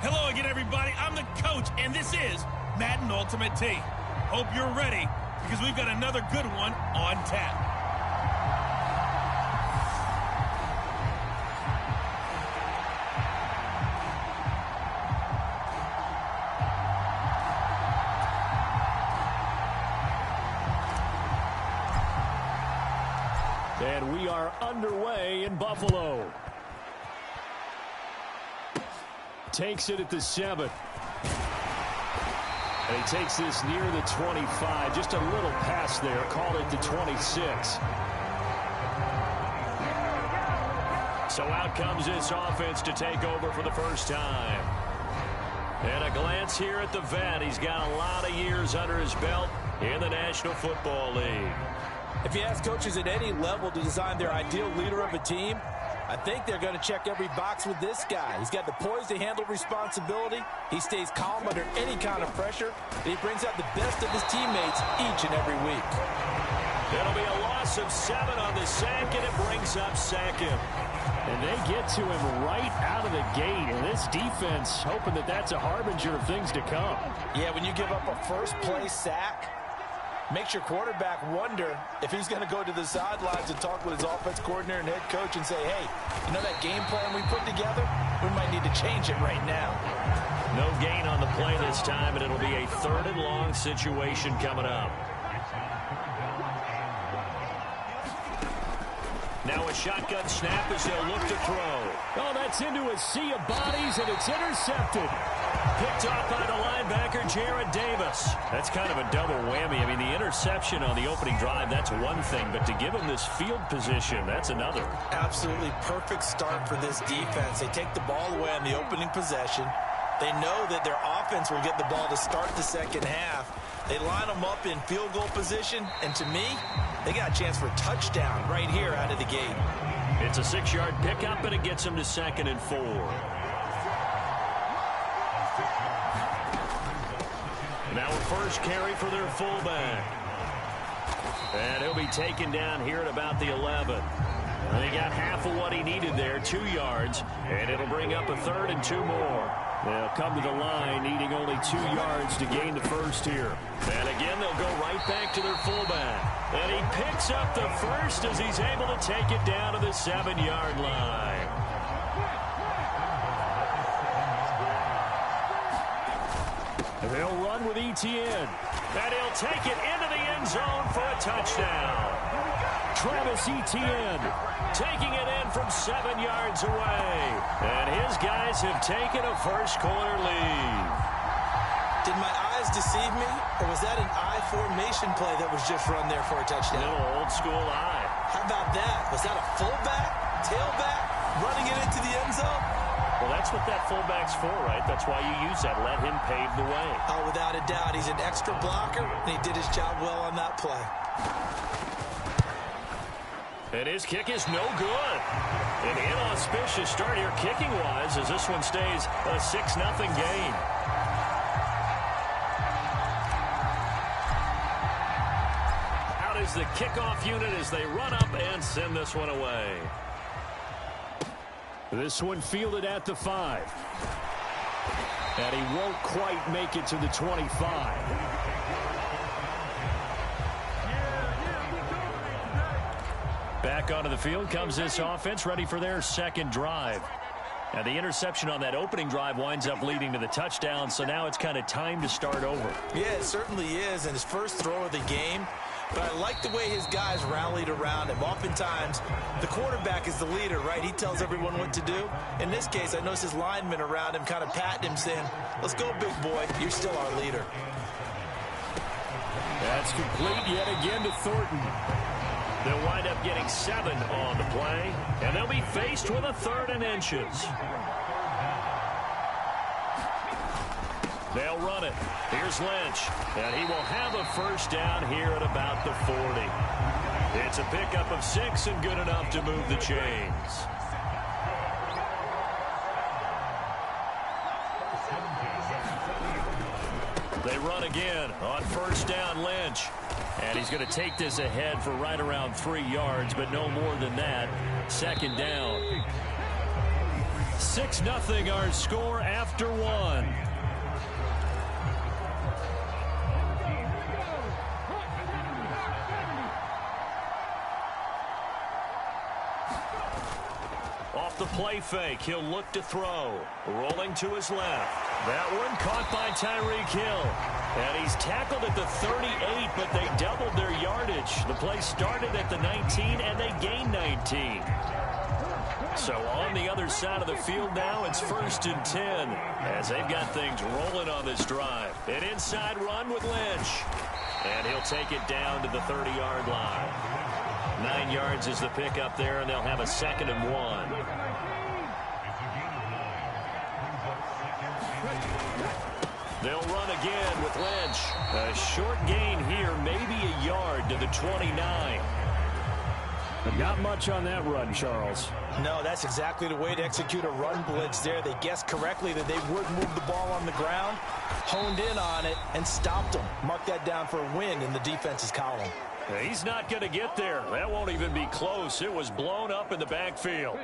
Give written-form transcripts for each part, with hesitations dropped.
Hello again, everybody. I'm the coach, and this is Madden Ultimate Team. Hope you're ready, because we've got another good one on tap. And we are underway in Buffalo. Takes it at the 7. And he takes this near the 25. Just a little pass there. Called it the 26. So out comes this offense to take over for the first time. And a glance here at the vet. He's got a lot of years under his belt in the National Football League. If you ask coaches at any level to design their ideal leader of a team, I think they're going to check every box with this guy. He's got the poise to handle responsibility. He stays calm under any kind of pressure. And he brings out the best of his teammates each and every week. It'll be a loss of 7 on the sack, and it brings up second. And they get to him right out of the gate. And this defense hoping that that's a harbinger of things to come. Yeah, when you give up a first-play sack, makes your quarterback wonder if he's going to go to the sidelines and talk with his offense coordinator and head coach and say, hey, you know that game plan we put together? We might need to change it right now. No gain on the play this time, and it'll be a 3rd and long situation coming up. Now a shotgun snap as they'll look to throw. Oh, that's into a sea of bodies, and it's intercepted. Picked off by the linebacker, Jared Davis. That's kind of a double whammy. I mean, the interception on the opening drive, that's one thing. But to give him this field position, that's another. Absolutely perfect start for this defense. They take the ball away on the opening possession. They know that their offense will get the ball to start the second half. They line them up in field goal position. And to me, they got a chance for a touchdown right here out of the gate. It's a 6-yard pickup, and it gets them to 2nd and 4. Now a first carry for their fullback. And he'll be taken down here at about the 11. And he got half of what he needed there, 2 yards. And it'll bring up a 3rd and 2 more. They'll come to the line needing only 2 yards to gain the first here. And again, they'll go right back to their fullback. And he picks up the first as he's able to take it down to the 7-yard line. They'll run with Etienne. And he'll take it into the end zone for a touchdown. Travis Etienne taking it in from 7 yards away. And his guys have taken a first-quarter lead. Did my eyes deceive me, or was that an I formation play that was just run there for a touchdown? A little old-school I. How about that? Was that a fullback, tailback, running it into the end zone? Well, that's what that fullback's for, right? That's why you use that. Let him pave the way. Oh, without a doubt. He's an extra blocker, and he did his job well on that play. And his kick is no good. An inauspicious start here kicking-wise as this one stays a 6-0 game. Out is the kickoff unit as they run up and send this one away. This one fielded at the 5. And he won't quite make it to the 25. Back onto the field comes this offense, ready for their second drive. Now the interception on that opening drive winds up leading to the touchdown, so now it's kind of time to start over. Yeah, it certainly is, and his first throw of the game. But I like the way his guys rallied around him. Oftentimes, the quarterback is the leader, right? He tells everyone what to do. In this case, I noticed his linemen around him kind of patting him, saying, let's go, big boy. You're still our leader. That's complete yet again to Thornton. They'll wind up getting 7 on the play, and they'll be faced with a 3rd and inches. They'll run it. Here's Lynch, and he will have a first down here at about the 40. It's a pickup of 6 and good enough to move the chains. They run again on first down, Lynch. And he's going to take this ahead for right around 3 yards, but no more than that. 2nd down. 6-0 our score after one. Off the play fake, he'll look to throw. Rolling to his left. That one caught by Tyreek Hill. And he's tackled at the 38, but they doubled their yardage. The play started at the 19, and they gained 19. So on the other side of the field now, it's 1st and 10 as they've got things rolling on this drive. An inside run with Lynch. And he'll take it down to the 30-yard line. 9 yards is the pickup there, and they'll have a 2nd and 1. They'll run again with Lynch. A short gain here, maybe a yard to the 29. But not much on that run, Charles. No, that's exactly the way to execute a run blitz there. They guessed correctly that they would move the ball on the ground, honed in on it, and stopped them. Mark that down for a win in the defense's column. He's not going to get there. That won't even be close. It was blown up in the backfield.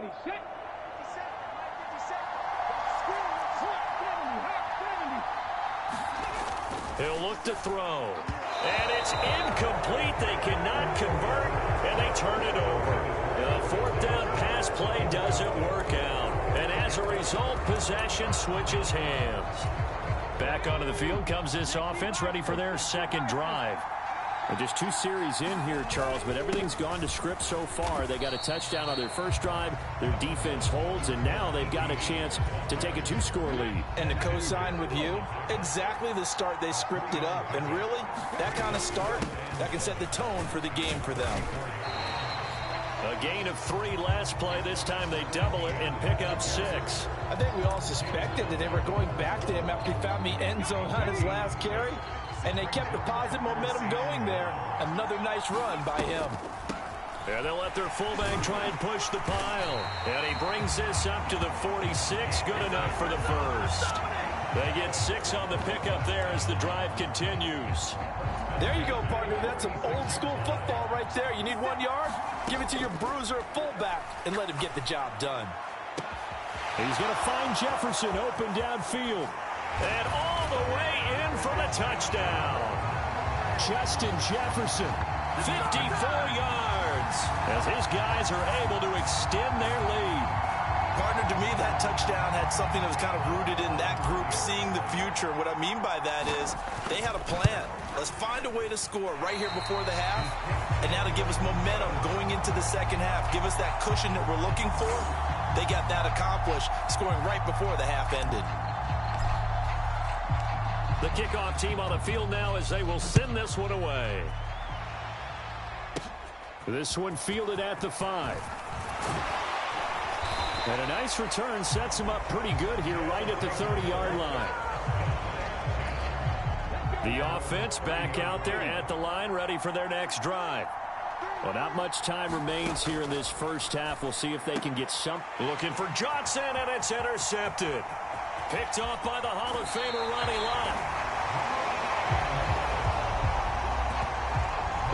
He'll look to throw. And it's incomplete. They cannot convert, and they turn it over. The 4th down pass play doesn't work out. And as a result, possession switches hands. Back onto the field comes this offense, ready for their 2nd drive. And just 2 series in here, Charles, but everything's gone to script so far. They got a touchdown on their first drive. Their defense holds, and now they've got a chance to take a 2-score lead. And to co-sign with you, exactly the start they scripted up. And really, that kind of start, that can set the tone for the game for them. A gain of 3 last play. This time they double it and pick up 6. I think we all suspected that they were going back to him after he found the end zone on his last carry. And they kept the positive momentum going there. Another nice run by him. And they'll let their fullback try and push the pile. And he brings this up to the 46. Good enough for the first. They get 6 on the pickup there as the drive continues. There you go, partner. That's some old-school football right there. You need 1 yard? Give it to your bruiser fullback and let him get the job done. He's going to find Jefferson open downfield. And all the way in for the touchdown. Justin Jefferson. 54 yards as his guys are able to extend their lead. Partner, to me, that touchdown had something that was kind of rooted in that group seeing the future. What I mean by that is they had a plan. Let's find a way to score right here before the half, and now to give us momentum going into the second half. Give us that cushion that we're looking for. They got that accomplished, scoring right before the half ended. The kickoff team on the field now as they will send this one away. This one fielded at the 5. And a nice return sets him up pretty good here right at the 30-yard line. The offense back out there at the line, ready for their next drive. Well, not much time remains here in this first half. We'll see if they can get some. Looking for Johnson, and it's intercepted. Picked off by the Hall of Famer Ronnie Lott.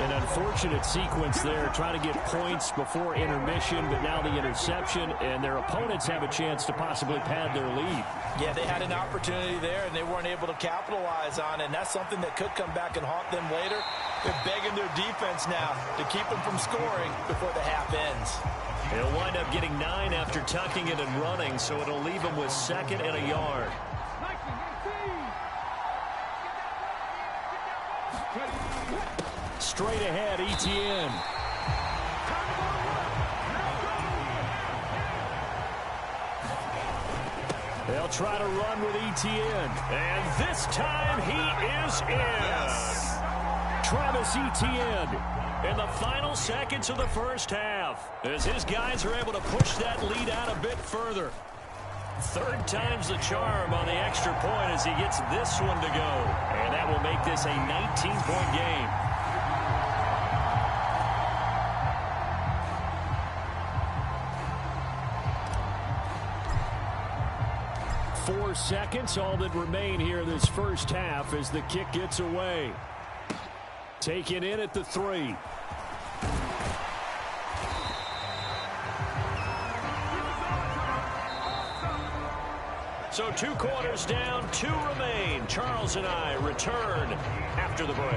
An unfortunate sequence there, trying to get points before intermission, but now the interception, and their opponents have a chance to possibly pad their lead. Yeah, they had an opportunity there, and they weren't able to capitalize on it, and that's something that could come back and haunt them later. They're begging their defense now to keep them from scoring before the half ends. He'll wind up getting 9 after tucking it and running, so it'll leave him with 2nd and a yard. Straight ahead, ETN. They'll try to run with ETN. And this time he is in. Yes. Travis Etienne. In the final seconds of the first half, as his guys are able to push that lead out a bit further. 3rd time's the charm on the extra point as he gets this one to go. And that will make this a 19-point game. 4 seconds, all that remain here this first half as the kick gets away. Taken in at the 3. So 2 quarters down, 2 remain. Charles and I return after the break.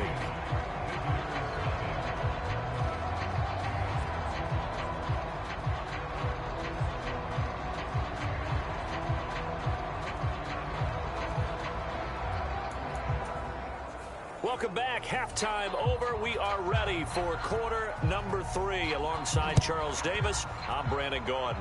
Welcome back. Halftime over. We are ready for quarter number 3. Alongside Charles Davis, I'm Brandon Gaudin.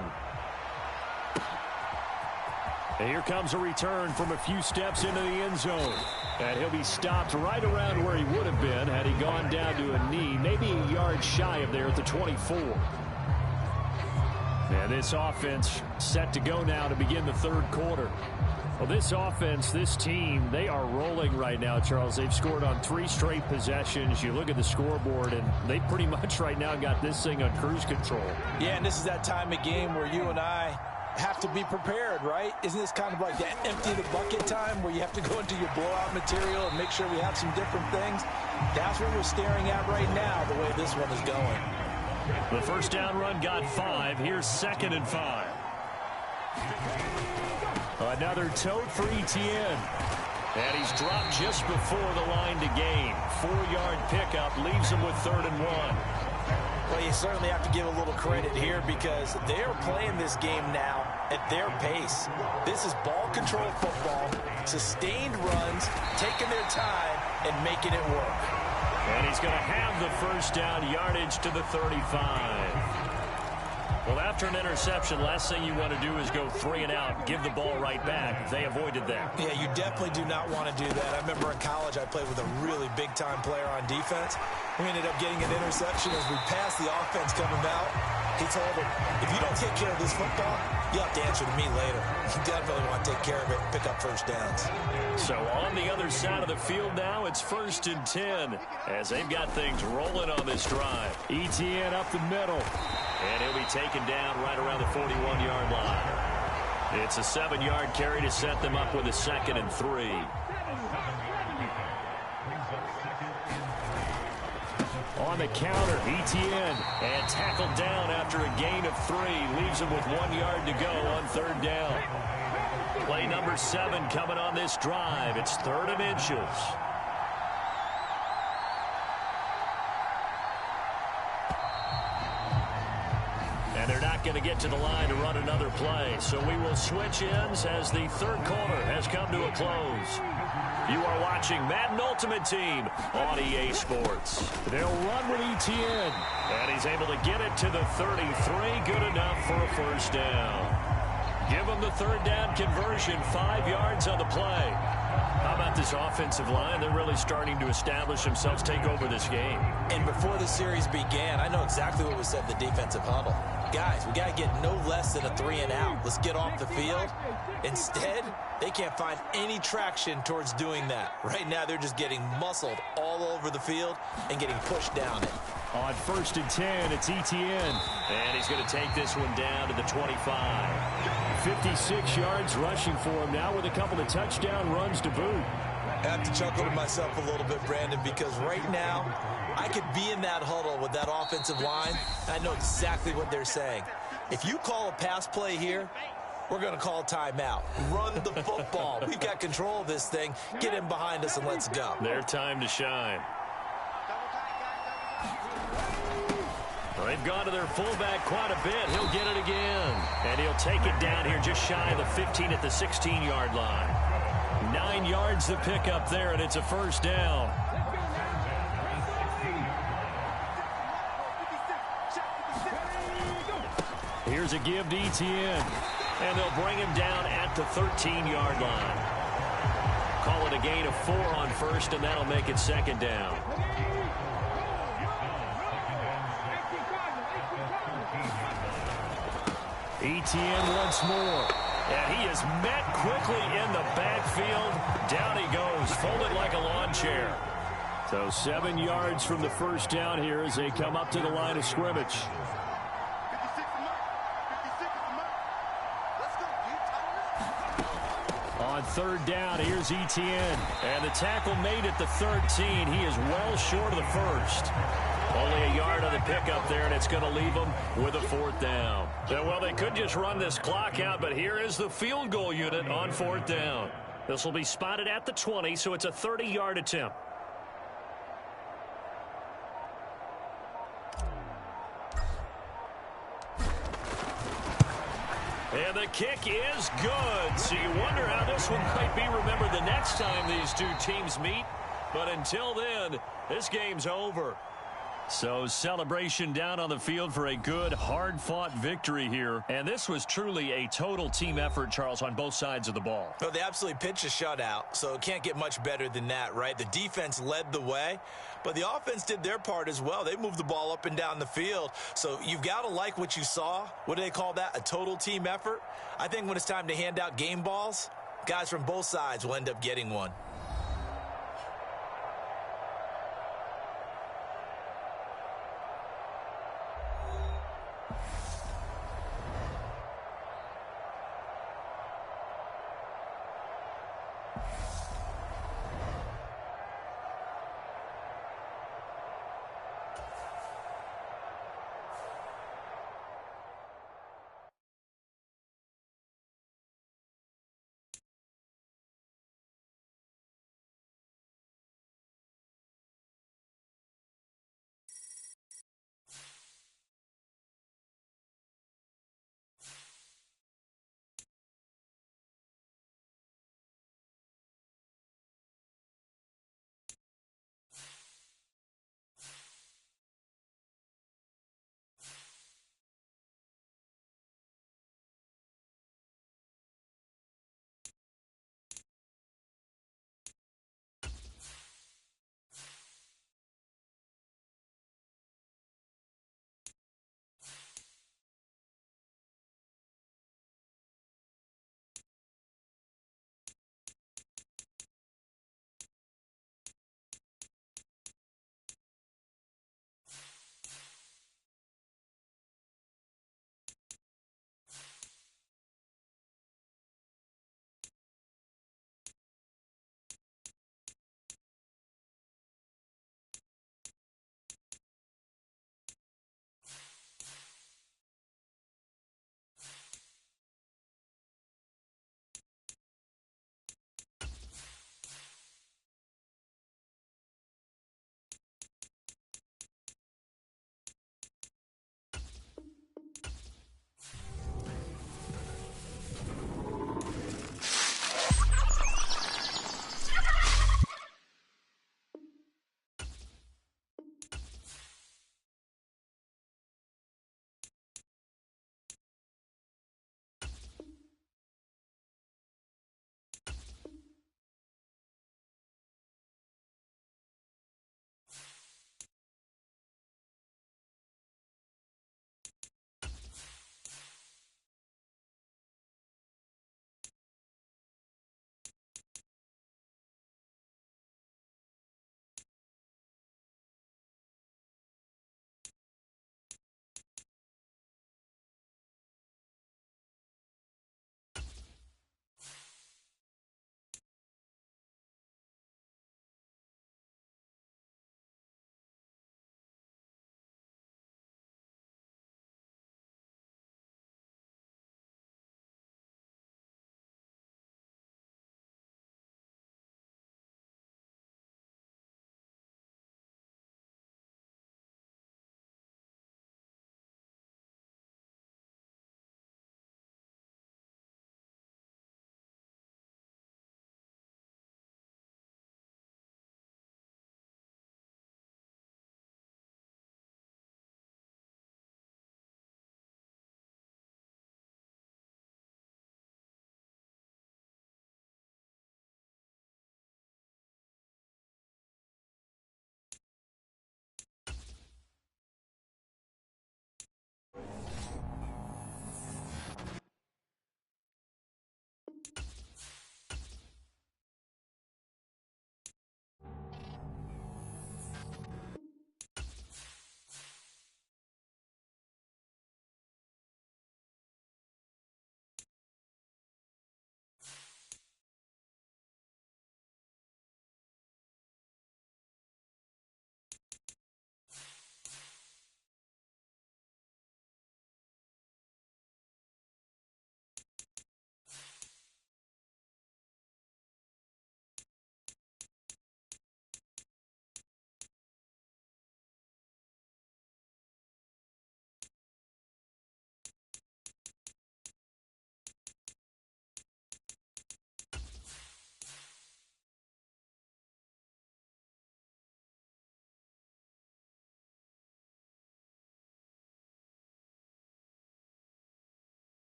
And here comes a return from a few steps into the end zone. And he'll be stopped right around where he would have been had he gone down to a knee, maybe a yard shy of there at the 24. And this offense set to go now to begin the third quarter. Well, this offense, this team, they are rolling right now, Charles. They've scored on 3 straight possessions. You look at the scoreboard, and they pretty much right now got this thing on cruise control. Yeah, and this is that time of game where you and I have to be prepared, right? Isn't this kind of like that empty the bucket time where you have to go into your blowout material and make sure we have some different things? That's what we're staring at right now, the way this one is going. The first down run got 5. Here's 2nd and 5. Another tote for Etienne. And he's dropped just before the line to gain. 4-yard pickup leaves him with 3rd and 1. Well, you certainly have to give a little credit here because they're playing this game now at their pace. This is ball control football, sustained runs, taking their time, and making it work. And he's going to have the first down, yardage to the 35. Well, after an interception, last thing you want to do is go 3 and out, give the ball right back. They avoided that. Yeah, you definitely do not want to do that. I remember in college I played with a really big-time player on defense. We ended up getting an interception as we passed the offense coming out. He told him, if you don't take care of this football, you have to answer to me later. You definitely want to take care of it and pick up first downs. So on the other side of the field now, it's 1st and 10 as they've got things rolling on this drive. Etienne up the middle. And he'll be taken down right around the 41-yard line. It's a 7-yard carry to set them up with a 2nd and 3. On the counter, Etienne. And tackled down after a gain of 3. Leaves him with 1 yard to go on 3rd down. Play number 7 coming on this drive. It's 3rd and inches. And they're not going to get to the line to run another play. So we will switch ends as the third quarter has come to a close. You are watching Madden Ultimate Team on EA Sports. They'll run with Etienne. And he's able to get it to the 33. Good enough for a first down. Give him the 3rd down conversion. 5 yards on the play. How about this offensive line? They're really starting to establish themselves, take over this game. And before the series began, I know exactly what was said in the defensive huddle. Guys, we got to get no less than a 3 and out. Let's get off the field. Instead, they can't find any traction towards doing that. Right now, they're just getting muscled all over the field and getting pushed down it. On 1st and 10, it's Etienne. And he's going to take this one down to the 25. 56 yards rushing for him now with a couple of touchdown runs to boot. I have to chuckle to myself a little bit, Brandon, because right now I could be in that huddle with that offensive line. I know exactly what they're saying. If you call a pass play here, we're going to call timeout. Run the football. We've got control of this thing. Get in behind us and let's go. Their time to shine. Well, they've gone to their fullback quite a bit. He'll get it again. And he'll take it down here just shy of the 15 at the 16-yard line. 9 yards to pick up there, and it's a first down. Here's a give to Etienne. And they'll bring him down at the 13-yard line. Call it a gain of 4 on 1st, and that'll make it 2nd down. Etienne once more. And he is met quickly in the backfield. Down he goes, folded like a lawn chair. So 7 yards from the first down here as they come up to the line of scrimmage. On 3rd down, here's Etienne. And the tackle made at the 13. He is well short of the first. Only a yard on the pickup there, and it's going to leave them with a 4th down. Yeah, well, they could just run this clock out, but here is the field goal unit on 4th down. This will be spotted at the 20, so it's a 30-yard attempt. And the kick is good. So you wonder how this one might be remembered the next time these two teams meet. But until then, this game's over. So celebration down on the field for a good, hard-fought victory here. And this was truly a total team effort, Charles, on both sides of the ball. Well, they absolutely pitched a shutout, so it can't get much better than that, right? The defense led the way, but the offense did their part as well. They moved the ball up and down the field. So you've got to like what you saw. What do they call that? A total team effort? I think when it's time to hand out game balls, guys from both sides will end up getting one.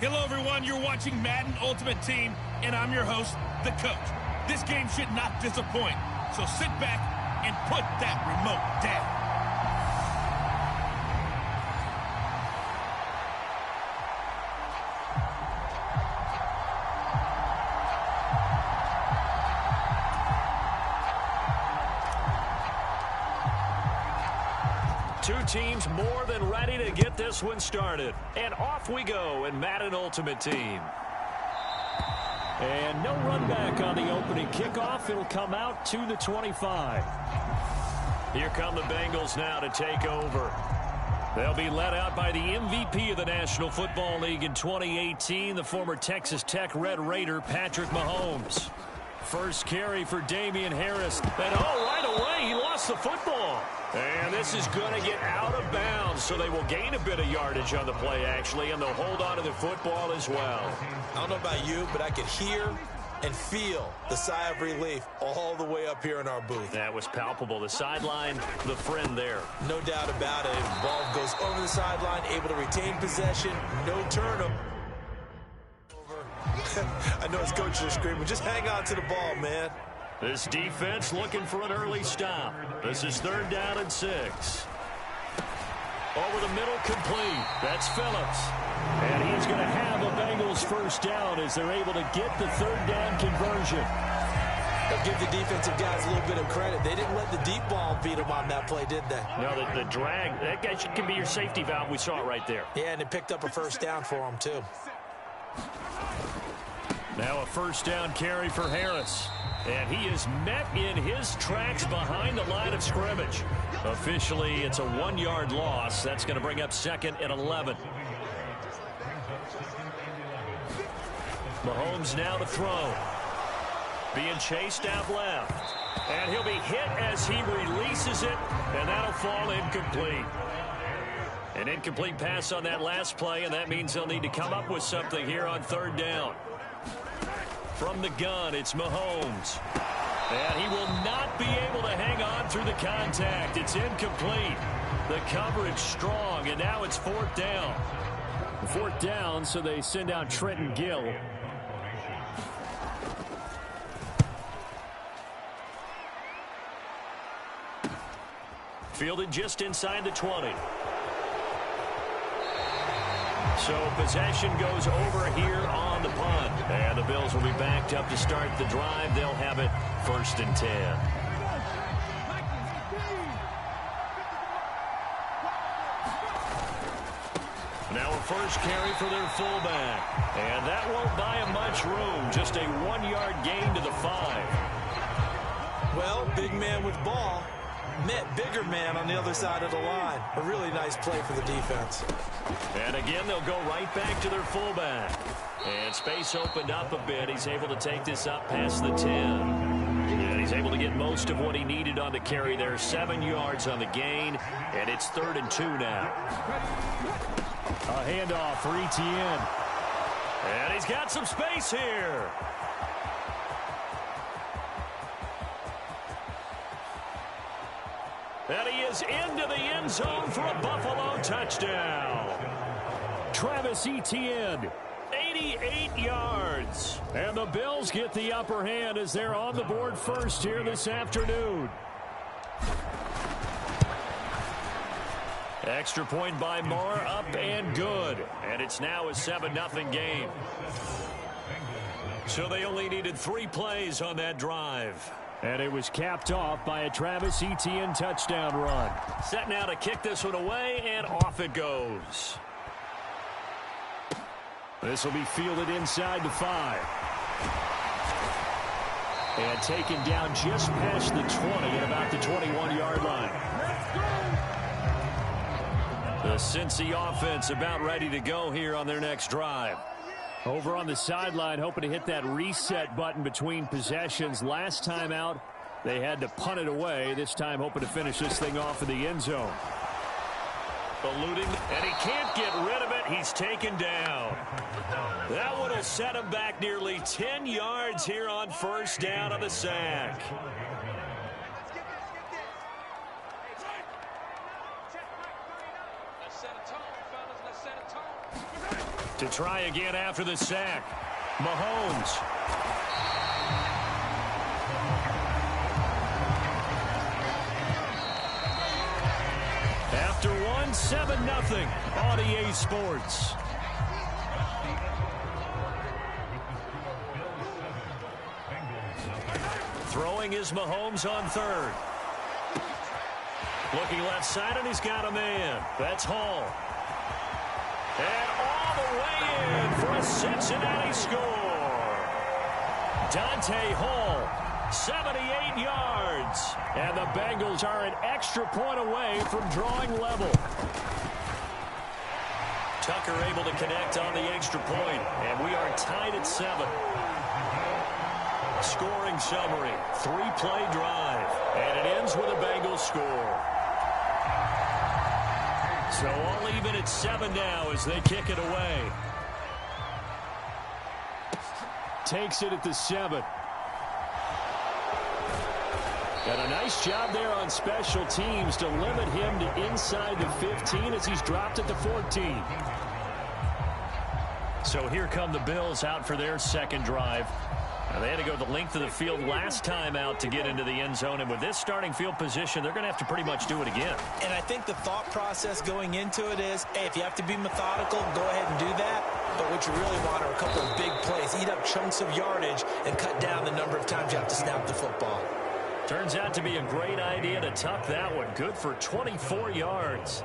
Hello, everyone. You're watching Madden Ultimate Team, and I'm your host, the coach. This game should not disappoint, so sit back and put that remote down. Two teams more than ready to get this one started. And off we go in Madden Ultimate Team. And no run back on the opening kickoff. It'll come out to the 25. Here come the Bengals now to take over. They'll be led out by the MVP of the National Football League in 2018, the former Texas Tech Red Raider, Patrick Mahomes. First carry for Damian Harris. And right away, he lost the football. And this is going to get out of bounds, so they will gain a bit of yardage on the play, actually, and they'll hold on to the football as well. I don't know about you, but I could hear and feel the sigh of relief all the way up here in our booth. That was palpable. The sideline, the friend there. No doubt about it. The ball goes over the sideline, able to retain possession, no turnover. I know his coaches are screaming, just hang on to the ball, man. This defense looking for an early stop. This is 3rd down and 6. Over the middle, complete. That's Phillips. And he's going to have a Bengals first down as they're able to get the 3rd down conversion. They'll give the defensive guys a little bit of credit. They didn't let the deep ball beat them on that play, did they? No, the drag, that guy can be your safety valve. We saw it right there. Yeah, and it picked up a first down for them, too. Now a first down carry for Harris. And he is met in his tracks behind the line of scrimmage. Officially, it's a 1-yard loss. That's going to bring up 2nd and 11. Mahomes now to throw. Being chased out left. And he'll be hit as he releases it, and that'll fall incomplete. An incomplete pass on that last play, and that means they'll need to come up with something here on 3rd down. From the gun, it's Mahomes. And he will not be able to hang on through the contact. It's incomplete. The coverage strong, and now it's 4th down. 4th down, so they send out Trenton Gill. Fielded just inside the 20. So possession goes over here on the punt. And the Bills will be backed up to start the drive. They'll have it 1st and 10. Now a first carry for their fullback. And that won't buy him much room. Just a 1-yard gain to the 5. Well, big man with ball met bigger man on the other side of the line. A really nice play for the defense. And again, they'll go right back to their fullback. And space opened up a bit. He's able to take this up past the 10. And he's able to get most of what he needed on the carry there. 7 yards on the gain. And it's 3rd and 2 now. A handoff for Etienne. And he's got some space here. And he is into the end zone for a Buffalo touchdown. Travis Etienne, 88 yards. And the Bills get the upper hand as they're on the board first here this afternoon. Extra point by Moore, up and good. And it's now a 7-0 game. So they only needed 3 plays on that drive. And it was capped off by a Travis Etienne touchdown run. Set now to kick this one away, and off it goes. This will be fielded inside the 5. And taken down just past the 20 at about the 21-yard line. The Cincy offense about ready to go here on their next drive. Over on the sideline, hoping to hit that reset button between possessions. Last time out, they had to punt it away. This time, hoping to finish this thing off in the end zone. Eluding, and he can't get rid of it. He's taken down. That one will set him back nearly 10 yards here on 1st down on the sack. To try again after the sack, Mahomes. After one, 7-0 on EA Sports. Throwing is Mahomes on third. Looking left side, and he's got a man. That's Hall. And all the way in for a Cincinnati score. Dante Hall, 78 yards. And the Bengals are an extra point away from drawing level. Tucker able to connect on the extra point, and we are tied at 7. Scoring summary, 3-play drive, and it ends with a Bengals score. So all even at 7 now as they kick it away. Takes it at the 7. And a nice job there on special teams to limit him to inside the 15 as he's dropped at the 14. So here come the Bills out for their second drive. Now they had to go the length of the field last time out to get into the end zone, and with this starting field position, they're going to have to pretty much do it again. And I think the thought process going into it is, hey, if you have to be methodical, go ahead and do that. But what you really want are a couple of big plays, eat up chunks of yardage, and cut down the number of times you have to snap the football. Turns out to be a great idea to tuck that one. Good for 24 yards.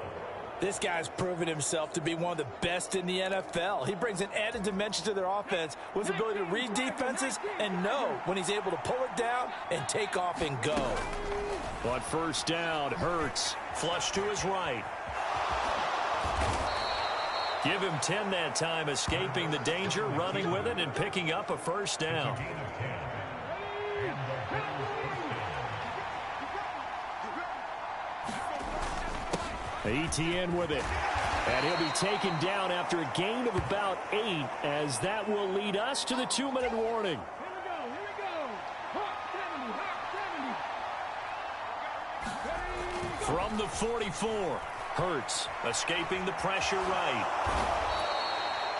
This guy's proven himself to be one of the best in the NFL. He brings an added dimension to their offense with his ability to read defenses and know when he's able to pull it down and take off and go. On first down, Hurts. Flush to his right. Give him 10 that time, escaping the danger, running with it, and picking up a first down. ETN with it. And he'll be taken down after a gain of about 8, as that will lead us to the 2-minute warning. From the 44, Hurts escaping the pressure right.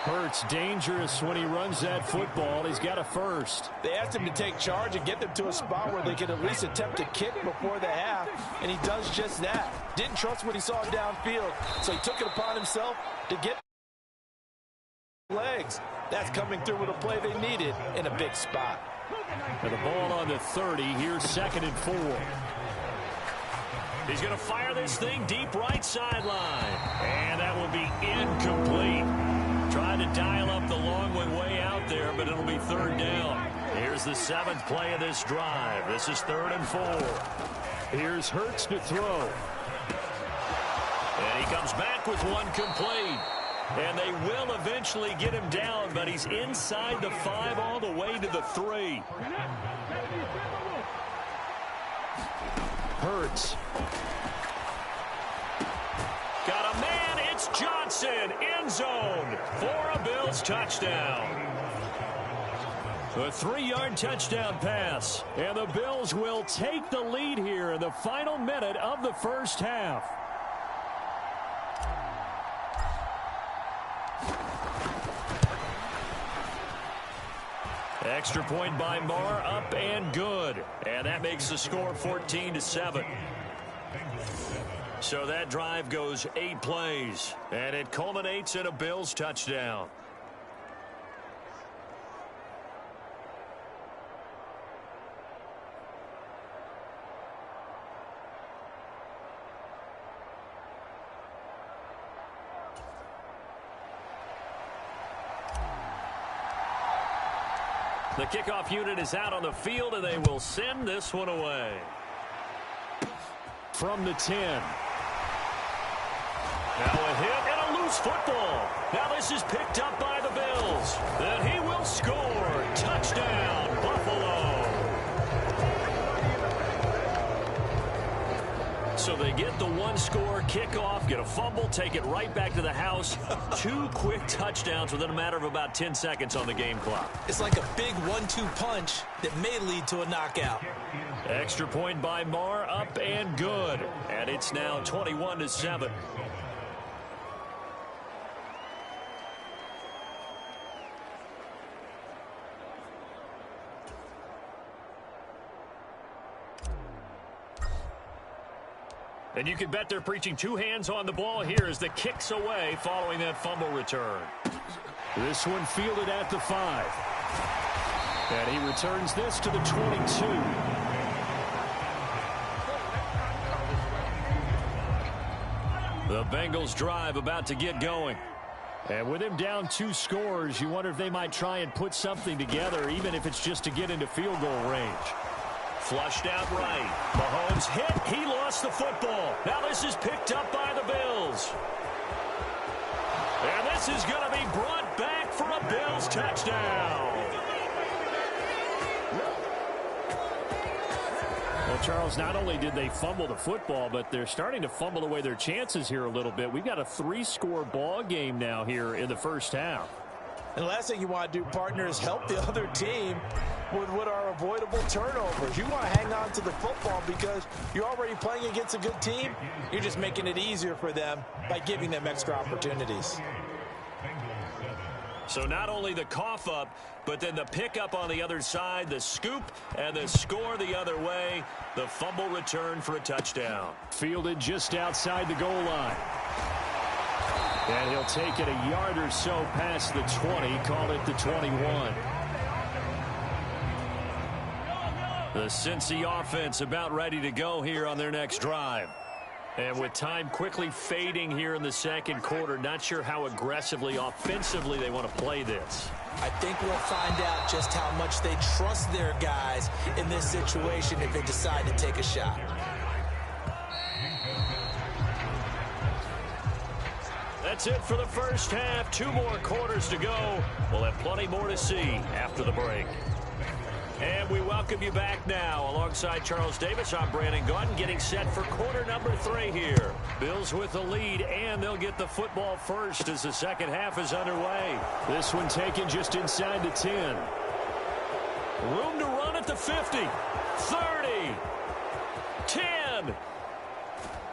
Hurts dangerous when he runs that football. He's got a first. They asked him to take charge and get them to a spot where they could at least attempt to kick before the half, and he does just that. Didn't trust what he saw downfield, so he took it upon himself to get legs. That's coming through with a play they needed in a big spot. And the ball on the 30. Here's 2nd and 4. He's going to fire this thing deep right sideline. And that will be incomplete. Trying to dial up the long one way out there, but it'll be 3rd down. Here's the 7th play of this drive. This is 3rd and 4. Here's Hurts to throw. And he comes back with one complete. And they will eventually get him down, but he's inside the 5 all the way to the 3. Hurts. Got a man. It's Johnson. End zone for a Bills touchdown. A 3-yard touchdown pass. And the Bills will take the lead here in the final minute of the first half. Extra point by Marr, up and good. And that makes the score 14-7. So that drive goes 8 plays, and it culminates in a Bills touchdown. The kickoff unit is out on the field, and they will send this one away. From the 10. Now a hit and a loose football. Now this is picked up by the Bills. Then he will score. Touchdown, Buffalo. So they get the 1-score kickoff, get a fumble, take it right back to the house. 2 quick touchdowns within a matter of about 10 seconds on the game clock. It's like a big 1-2 punch that may lead to a knockout. Extra point by Marr, up and good. And it's now 21-7. And you can bet they're preaching two hands on the ball here as the kick's away following that fumble return. This one fielded at the 5. And he returns this to the 22. The Bengals drive about to get going. And with him down 2 scores, you wonder if they might try and put something together, even if it's just to get into field goal range. Flushed out right. Mahomes hit. He lost the football. Now this is picked up by the Bills. And this is going to be brought back for a Bills touchdown. Well, Charles, not only did they fumble the football, but they're starting to fumble away their chances here a little bit. We've got a 3-score ball game now here in the first half. And the last thing you want to do, partner, is help the other team with what are avoidable turnovers. You want to hang on to the football because you're already playing against a good team. You're just making it easier for them by giving them extra opportunities. So not only the cough up, but then the pickup on the other side, the scoop, and the score the other way. The fumble return for a touchdown. Fielded just outside the goal line. And he'll take it a yard or so past the 20, call it the 21. The Cincy offense about ready to go here on their next drive. And with time quickly fading here in the second quarter, not sure how aggressively, offensively they want to play this. I think we'll find out just how much they trust their guys in this situation if they decide to take a shot. That's it for the first half. 2 more quarters to go. We'll have plenty more to see after the break. And we welcome you back now. Alongside Charles Davis, I'm Brandon Gaudin, getting set for quarter number 3 here. Bills with the lead, and they'll get the football first as the second half is underway. This one taken just inside the 10. Room to run at the 50, 30, 10.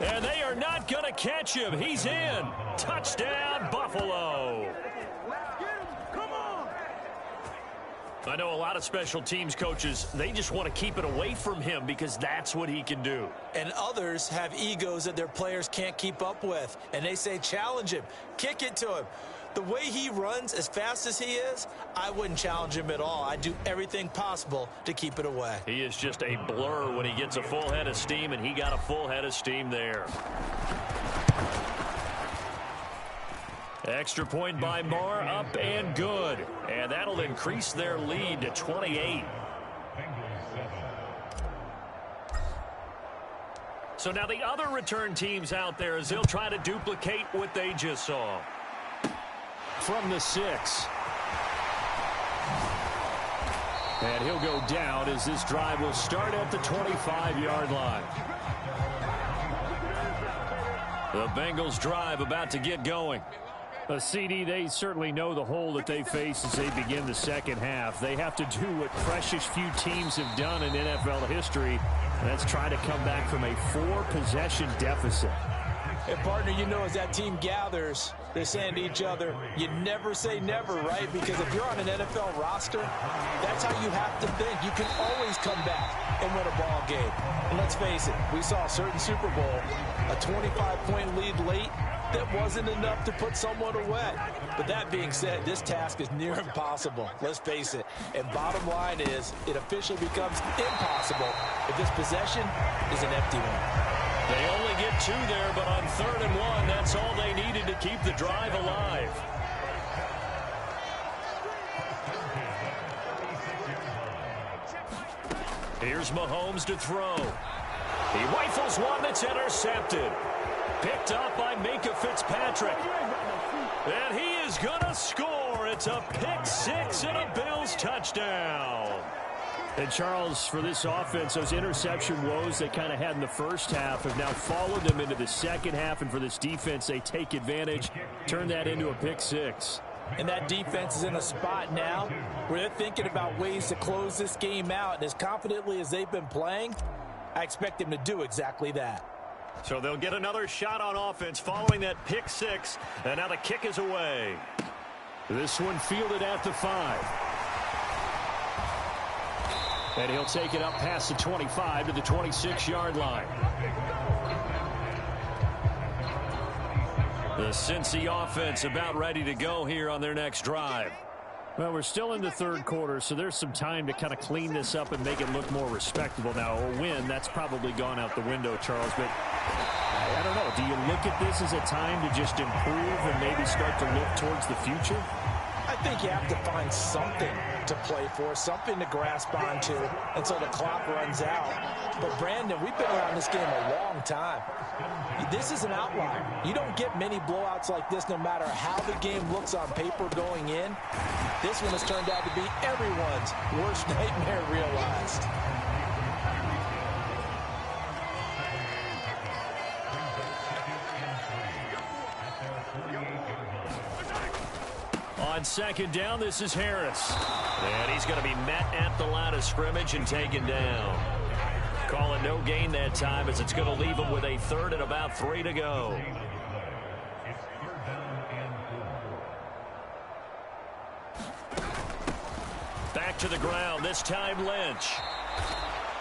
And they are not going to catch him. He's in. Touchdown, Buffalo. I know a lot of special teams coaches, they just want to keep it away from him because that's what he can do. And others have egos that their players can't keep up with. And they say, challenge him, kick it to him. The way he runs as fast as he is, I wouldn't challenge him at all. I'd do everything possible to keep it away. He is just a blur when he gets a full head of steam, and he got a full head of steam there. Extra point by Marr, up and good. And that'll increase their lead to 28. So now the other return teams out there as they'll try to duplicate what they just saw. From the 6. And he'll go down as this drive will start at the 25-yard line. The Bengals drive about to get going. CD, they certainly know the hole that they face as they begin the second half. They have to do what precious few teams have done in NFL history, and that's try to come back from a 4-possession deficit. And, partner, you know, as that team gathers, they're saying to each other, you never say never, right? Because if you're on an NFL roster, that's how you have to think. You can always come back and win a ball game. And let's face it, we saw a certain Super Bowl, a 25-point lead late, that wasn't enough to put someone away. But that being said, this task is near impossible. Let's face it. And bottom line is, it officially becomes impossible if this possession is an empty one. They only get 2 there, but on 3rd and 1, that's all they needed to keep the drive alive. Here's Mahomes to throw. He rifles one that's intercepted. Picked up by Minka Fitzpatrick. And he is going to score. It's a pick 6 and a Bills touchdown. And, Charles, for this offense, those interception woes they kind of had in the first half have now followed them into the second half. And for this defense, they take advantage, turn that into a pick 6. And that defense is in a spot now where they're thinking about ways to close this game out. And as confidently as they've been playing, I expect them to do exactly that. So they'll get another shot on offense following that pick 6. And now the kick is away. This one fielded at the 5. And he'll take it up past the 25 to the 26-yard line. The Cincy offense about ready to go here on their next drive. Well, we're still in the third quarter, so there's some time to kind of clean this up and make it look more respectable. Now, a win, that's probably gone out the window, Charles, but I don't know. Do you look at this as a time to just improve and maybe start to look towards the future? I think you have to find something to play for, something to grasp onto until the clock runs out. But, Brandon, we've been around this game a long time. This is an outlier. You don't get many blowouts like this no matter how the game looks on paper going in. This one has turned out to be everyone's worst nightmare realized. On second down, this is Harris. And he's going to be met at the line of scrimmage and taken down. Calling no gain that time as it's going to leave him with a third and about 3 to go. Back to the ground, this time Lynch.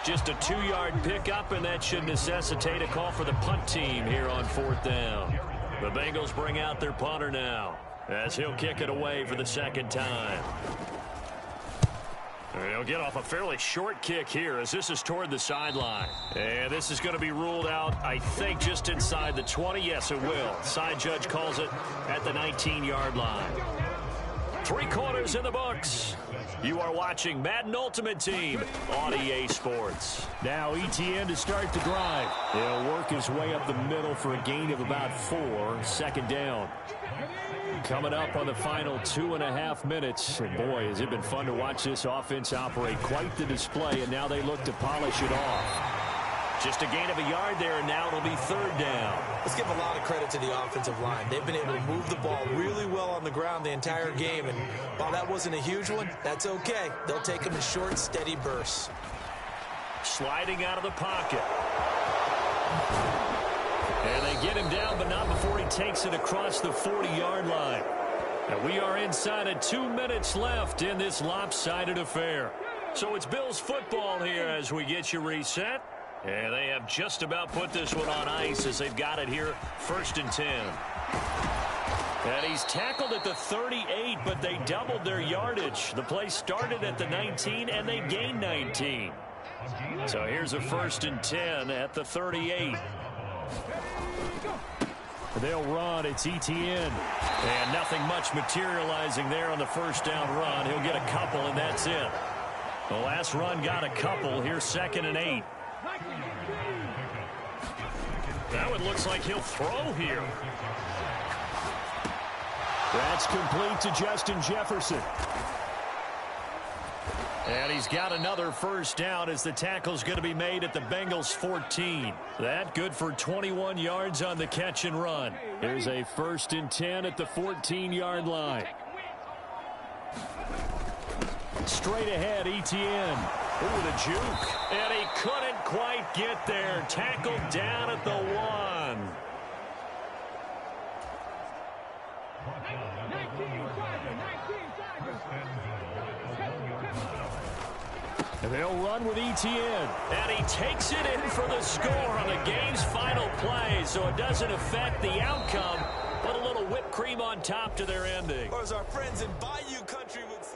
Just a 2-yard pickup, and that should necessitate a call for the punt team here on 4th down. The Bengals bring out their punter now, as he'll kick it away for the second time. He'll get off a fairly short kick here as this is toward the sideline. And this is going to be ruled out, I think, just inside the 20. Yes, it will. Side judge calls it at the 19-yard line. 3 quarters in the books. You are watching Madden Ultimate Team on EA Sports. Now ETN to start the drive. He'll work his way up the middle for a gain of about 4. Second down. Coming up on the final 2.5 minutes. And boy, has it been fun to watch this offense operate. Quite the display, and now they look to polish it off. Just a gain of a yard there, and now it'll be 3rd down. Let's give a lot of credit to the offensive line. They've been able to move the ball really well on the ground the entire game, and while that wasn't a huge one, that's okay. They'll take them in short, steady bursts. Sliding out of the pocket. And they get him down, but not before he takes it across the 40-yard line. And we are inside of 2 minutes left in this lopsided affair. So it's Bills football here as we get you reset. And they have just about put this one on ice as they've got it here, 1st and 10. And he's tackled at the 38, but they doubled their yardage. The play started at the 19, and they gained 19. So here's a 1st and 10 at the 38. They'll run. It's ETN. And nothing much materializing there on the 1st down run. He'll get a couple, and that's it. The last run got a couple. Here's 2nd and 8. Now it looks like he'll throw here. That's complete to Justin Jefferson. And he's got another 1st down as the tackle's going to be made at the Bengals 14. That good for 21 yards on the catch and run. Here's a 1st and 10 at the 14-yard line. Straight ahead, ETN. Ooh, the juke. And he couldn't quite get there. Tackled down at the 1. And they'll run with ETN. And he takes it in for the score on the game's final play, so it doesn't affect the outcome, but a little whipped cream on top to their ending. Or as our friends in Bayou Country would say.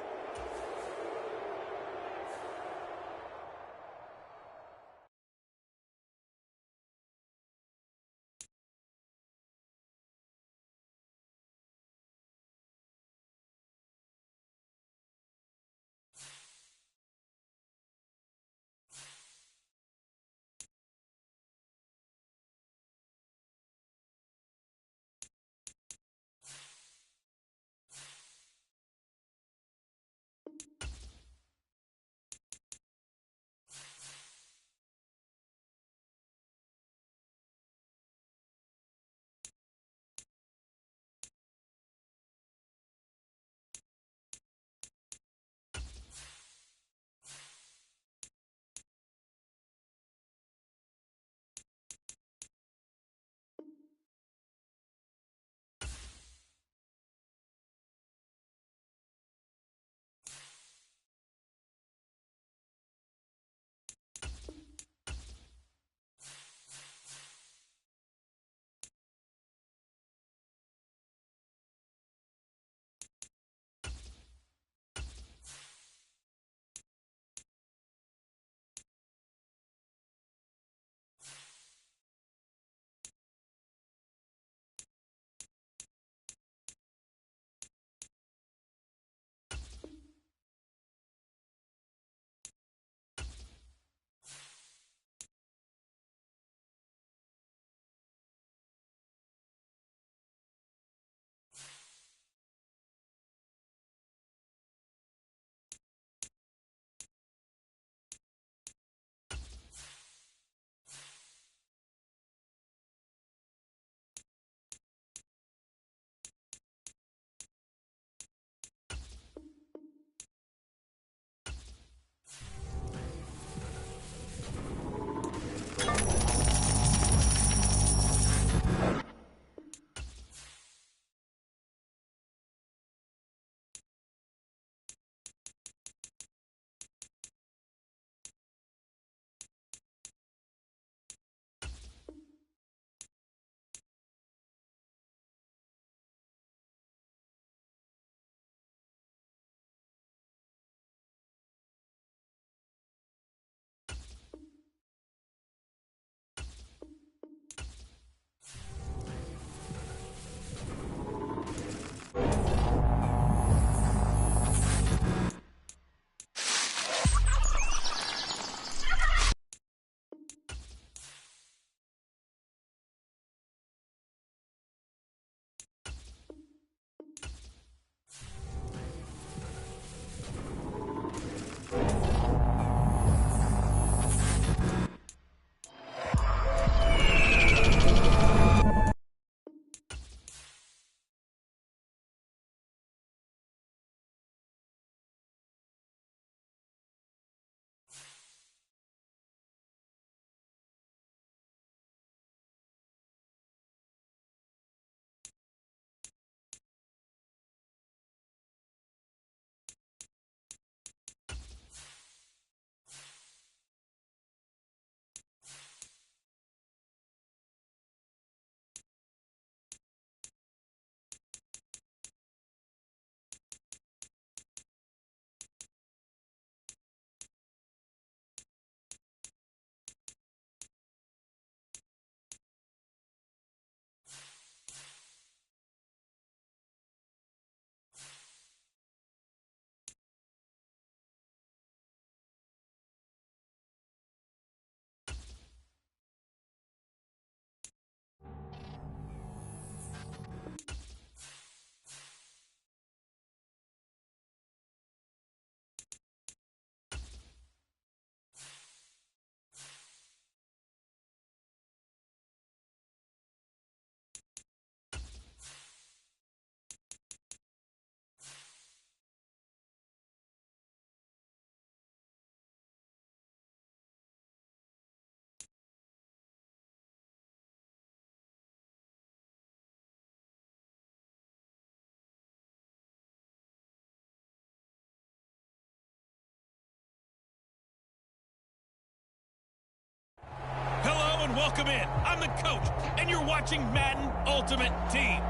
Welcome in. I'm the coach, and you're watching Madden Ultimate Team.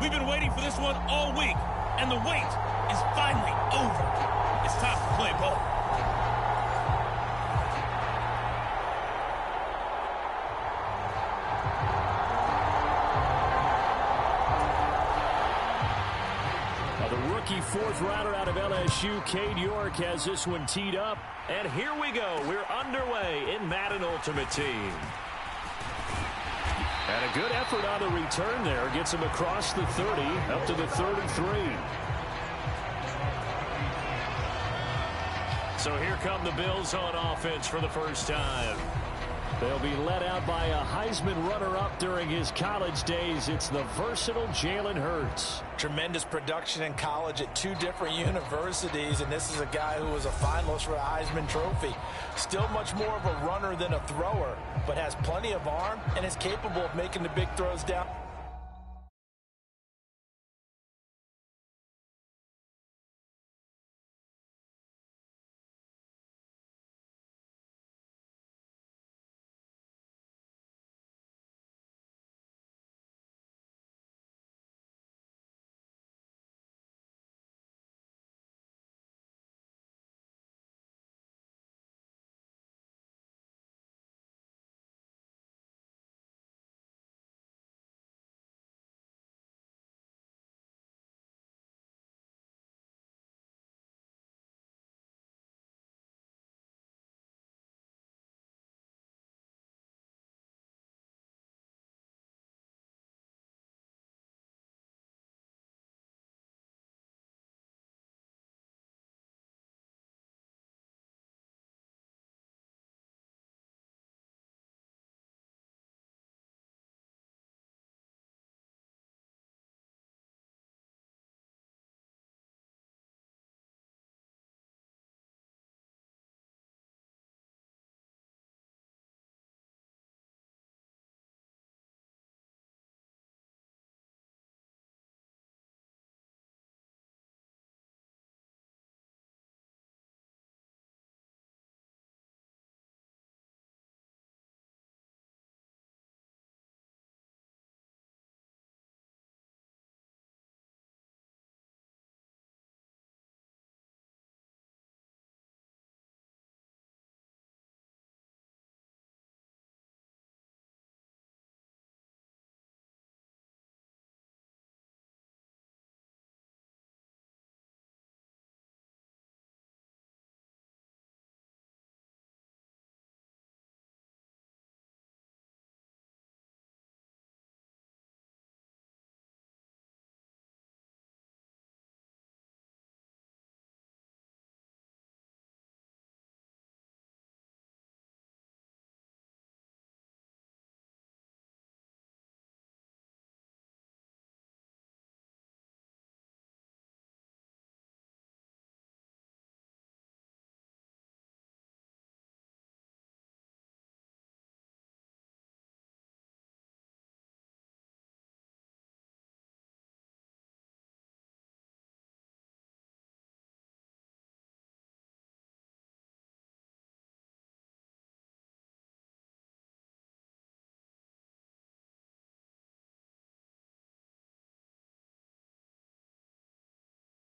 We've been waiting for this one all week, and the wait is finally over. It's time to play ball. Fourth rounder out of LSU, Cade York, has this one teed up. And here we go. We're underway in Madden Ultimate Team. And a good effort on the return there. Gets him across the 30, up to the 33. So here come the Bills on offense for the first time. They'll be led out by a Heisman runner-up during his college days. It's the versatile Jalen Hurts. Tremendous production in college at 2 different universities, and this is a guy who was a finalist for the Heisman Trophy. Still much more of a runner than a thrower, but has plenty of arm and is capable of making the big throws down.